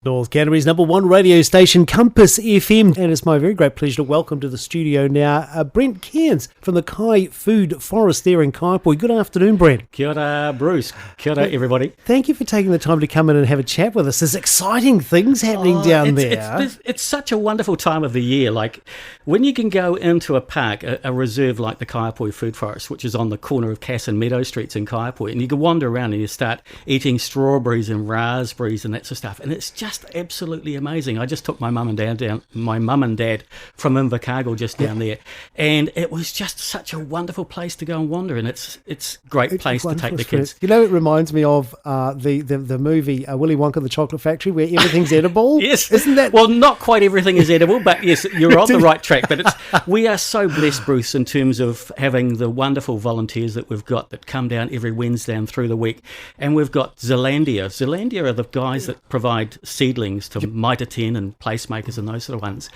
North Canterbury's number one radio station, Compass FM. And it's my very great pleasure to welcome to the studio now Brent Cairns from the Kai Food Forest there in Kaiapoi. Good afternoon, Brent. Kia ora, Bruce. Kia ora, everybody. Thank you for taking the time to come in and have a chat with us. There's exciting things happening down there. It's such a wonderful time of the year. Like when you can go into a park, a reserve like the Kaiapoi Food Forest, which is on the corner of Cass and Meadow Streets in Kaiapoi, and you can wander around and you start eating strawberries and raspberries and that sort of stuff. And it's just absolutely amazing. I just took my mum and dad from Invercargill just down there, and it was just such a wonderful place to go and wander. And it's a great place to take the kids. You know, it reminds me of the movie Willy Wonka and the Chocolate Factory, where everything's edible. Yes, isn't that? Well, not quite everything is edible, but yes, you're on the right track. But we are so blessed, Bruce, in terms of having the wonderful volunteers that we've got that come down every Wednesday and through the week, and we've got Zealandia. Zealandia are the guys that provide seedlings to Mitre 10 and placemakers and those sort of ones.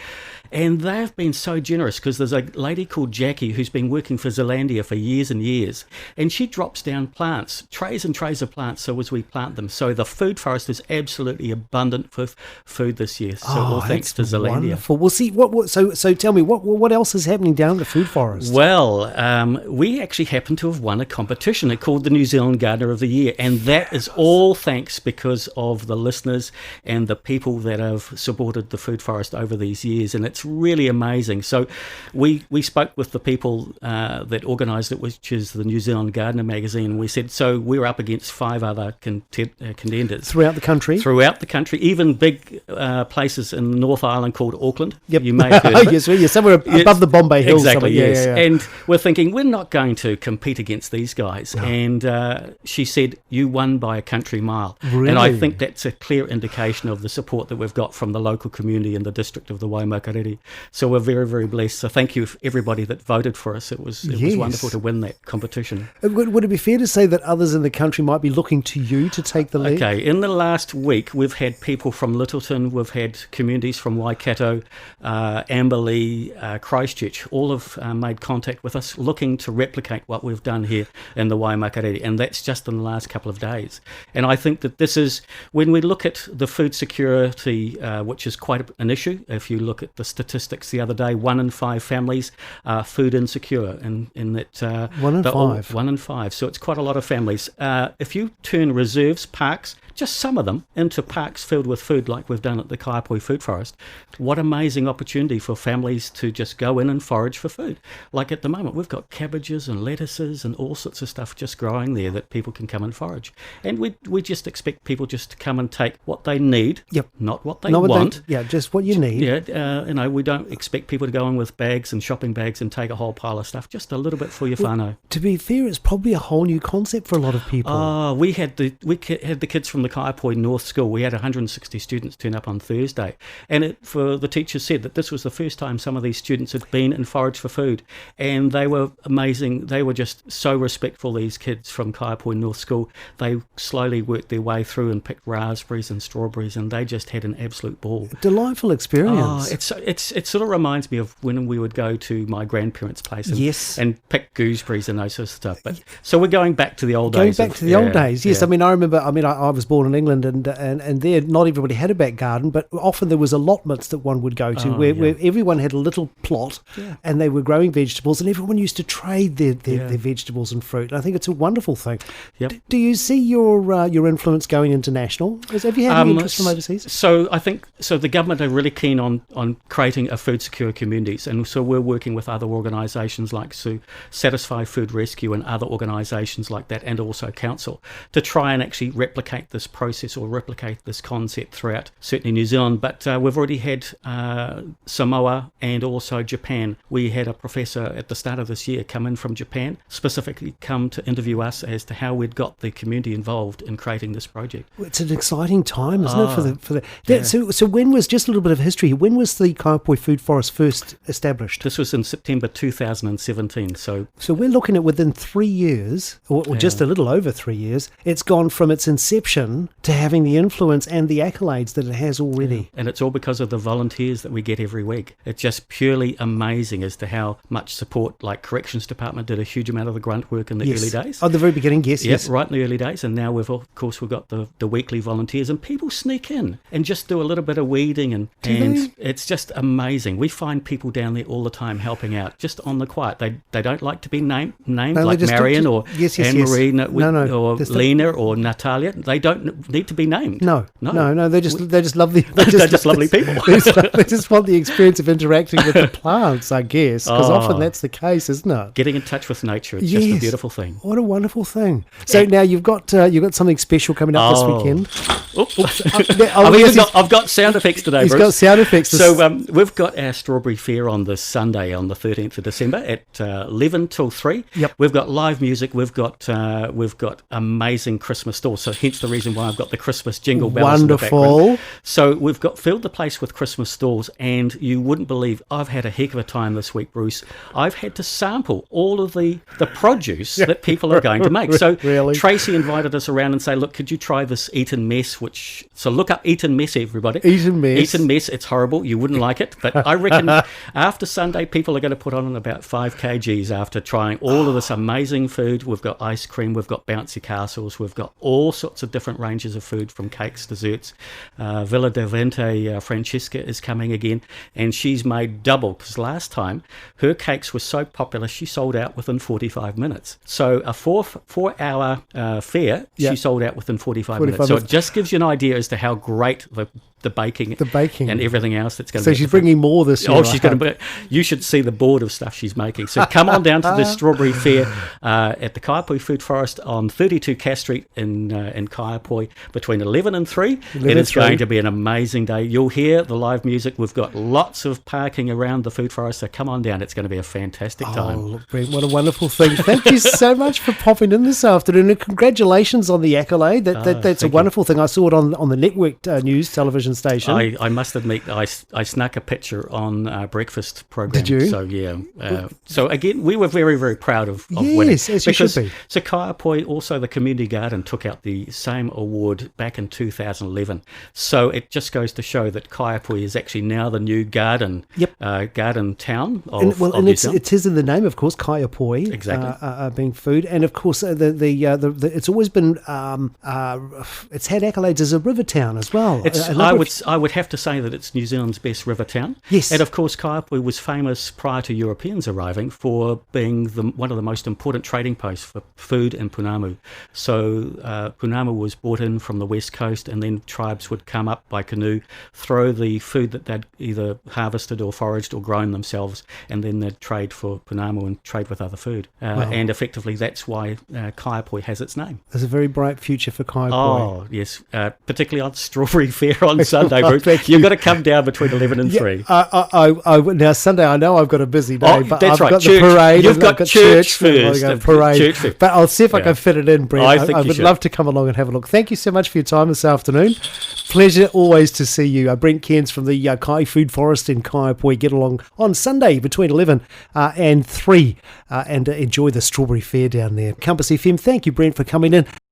And they've been so generous because there's a lady called Jackie who's been working for Zealandia for years and years, and she drops down plants, trays and trays of plants, so as we plant them. So the food forest is absolutely abundant with food this year. So all thanks to Zealandia. Wonderful. Well, see, so tell me, what else is happening down at the food forest? Well, we actually happen to have won a competition called the New Zealand Gardener of the Year, and that is all thanks because of the listeners and the people that have supported the food forest over these years, and it's really amazing. So we spoke with the people that organised it, which is the New Zealand Gardener magazine, and we said, so we're up against 5 other contenders. Throughout the country? Throughout the country, even big places in the North Island called Auckland. Yep. You may have heard of it. Yes, somewhere above the Bombay Hills. Exactly, yes. Yeah. And we're thinking, we're not going to compete against these guys. No. And she said, you won by a country mile. Really? And I think that's a clear indication of the support that we've got from the local community in the district of the Waimakariri. So we're very, very blessed. So thank you everybody that voted for us. It was wonderful to win that competition. Would it be fair to say that others in the country might be looking to you to take the lead? Okay, in the last week we've had people from Littleton, we've had communities from Waikato, Amberley, Christchurch, all have made contact with us looking to replicate what we've done here in the Waimakariri, and that's just in the last couple of days. And I think that this is, when we look at the food security, which is quite an issue, if you look at the statistics the other day, 1 in 5 families are food insecure, and in that 1 in 5. 1 in 5. So it's quite a lot of families. If you turn reserves, parks, just some of them, into parks filled with food like we've done at the Kaiapoi Food Forest, what amazing opportunity for families to just go in and forage for food. Like at the moment, we've got cabbages and lettuces and all sorts of stuff just growing there that people can come and forage. And we just expect people just to come and take what they need, not what they want. Just what you need. Yeah, we don't expect people to go in with bags and shopping bags and take a whole pile of stuff, just a little bit for your whānau. To be fair, it's probably a whole new concept for a lot of people. We had the kids from the Kaiapoi North School. We had 160 students turn up on Thursday, and for the teachers said that this was the first time some of these students had been and foraged for food, and they were amazing. They were just so respectful, these kids from Kaiapoi North School. They slowly worked their way through and picked raspberries and strawberries, and they just had an absolute ball. Delightful experience. It sort of reminds me of when we would go to my grandparents' place and pick gooseberries and those sorts of stuff. But so we're going back to the old days. Going back to the old days, yes. Yeah. I remember. I was born in England, and there not everybody had a back garden, but often there was allotments that one would go to where everyone had a little plot, and they were growing vegetables, and everyone used to trade their vegetables and fruit. I think it's a wonderful thing. Yep. Do you see your influence going international? Have you had any interest from overseas? So I think the government are really keen on creating a food secure communities, and so we're working with other organisations like Satisfy Food Rescue and other organisations like that, and also council, to try and actually replicate this process or replicate this concept throughout certainly New Zealand. But we've already had Samoa and also Japan. We had a professor at the start of this year come in from Japan, specifically come to interview us as to how we'd got the community involved in creating this project. Well, it's an exciting time, isn't it? For the So when was, just a little bit of history, when was the Kaiapoi Food Forest first established? This was in September 2017. So we're looking at within 3 years, or just a little over 3 years, it's gone from its inception garden to having the influence and the accolades that it has already. And it's all because of the volunteers that we get every week. It's just purely amazing as to how much support, like Corrections Department did a huge amount of the grunt work in the early days. Oh, the very beginning, yes. Right in the early days. And now we've got the weekly volunteers, and people sneak in and just do a little bit of weeding, and it's just amazing. We find people down there all the time helping out, just on the quiet. They don't like to be named like Marion or Anne-Marie or Lena or Natalia. They don't need to be named. No. They just love the. They're just lovely people. They just want the experience of interacting with the plants, I guess, because often that's the case, isn't it? Getting in touch with nature. It's just a beautiful thing. What a wonderful thing. So now you've got something special coming up this weekend. I've got sound effects today, Bruce. He's got sound effects. So we've got our strawberry fair on this Sunday, on the 13th of December at 11 till 3. Yep. We've got live music. We've got amazing Christmas stalls. So hence the reason why I've got the Christmas jingle bells in the background. So we've filled the place with Christmas stalls, and you wouldn't believe, I've had a heck of a time this week, Bruce. I've had to sample all of the produce that people are going to make. So Tracy invited us around and say, look, could you try this Eton mess? So look up Eton mess, everybody. Eton mess. It's horrible. You wouldn't like it. But I reckon after Sunday, people are going to put on about 5 kgs after trying all of this amazing food. We've got ice cream. We've got bouncy castles. We've got all sorts of different ranges of food, from cakes, desserts. Villa del Vente, Francesca is coming again, and she's made double, because last time her cakes were so popular she sold out within 45 minutes. So a 4-hour fair, she sold out within 45 minutes. So it just gives you an idea as to how great the baking and everything else that's going to be. So she's bringing more this year. Oh, she's going to. You should see the board of stuff she's making. So come on down to the Strawberry Fair at the Kaiapoi Food Forest on 32 Cass Street in Kaiapoi between 11 and 3. It is going to be an amazing day. You'll hear the live music. We've got lots of parking around the food forest, so come on down. It's going to be a fantastic time. Oh, look, Brent, what a wonderful thing. Thank you so much for popping in this afternoon, and congratulations on the accolade. That's a wonderful thing. I saw it on the network news television station. I must admit, I snuck a picture on breakfast program. Did you? So yeah. So again, we were very, very proud of winning. Yes, as you should be. So Kaiapoi, also the community garden, took out the same award back in 2011. So it just goes to show that Kaiapoi is actually now the new garden town of New Zealand. It is in the name, of course, Kaiapoi. Exactly. Being food, and of course it's always been it's had accolades as a river town as well. I would have to say that it's New Zealand's best river town. Yes. And of course, Kaiapoi was famous prior to Europeans arriving for being one of the most important trading posts for food in Pounamu. So Pounamu was brought in from the west coast, and then tribes would come up by canoe, throw the food that they'd either harvested or foraged or grown themselves, and then they'd trade for Pounamu and trade with other food. And effectively, that's why Kaiapoi has its name. There's a very bright future for Kaiapoi. Oh, yes. Particularly on Strawberry Fair on Sunday, Bruce. You've got to come down between 11 and 3. Now, Sunday, I know I've got a busy day, but that's I've got church. the parade. You've got church first. Parade. But I'll see if I can fit it in, Brent. I would love to come along and have a look. Thank you so much for your time this afternoon. Pleasure always to see you. Brent Cairns from the Kai Food Forest in Kaiapoi. Get along on Sunday between 11 and 3 and enjoy the Strawberry Fair down there. Compass FM, thank you, Brent, for coming in.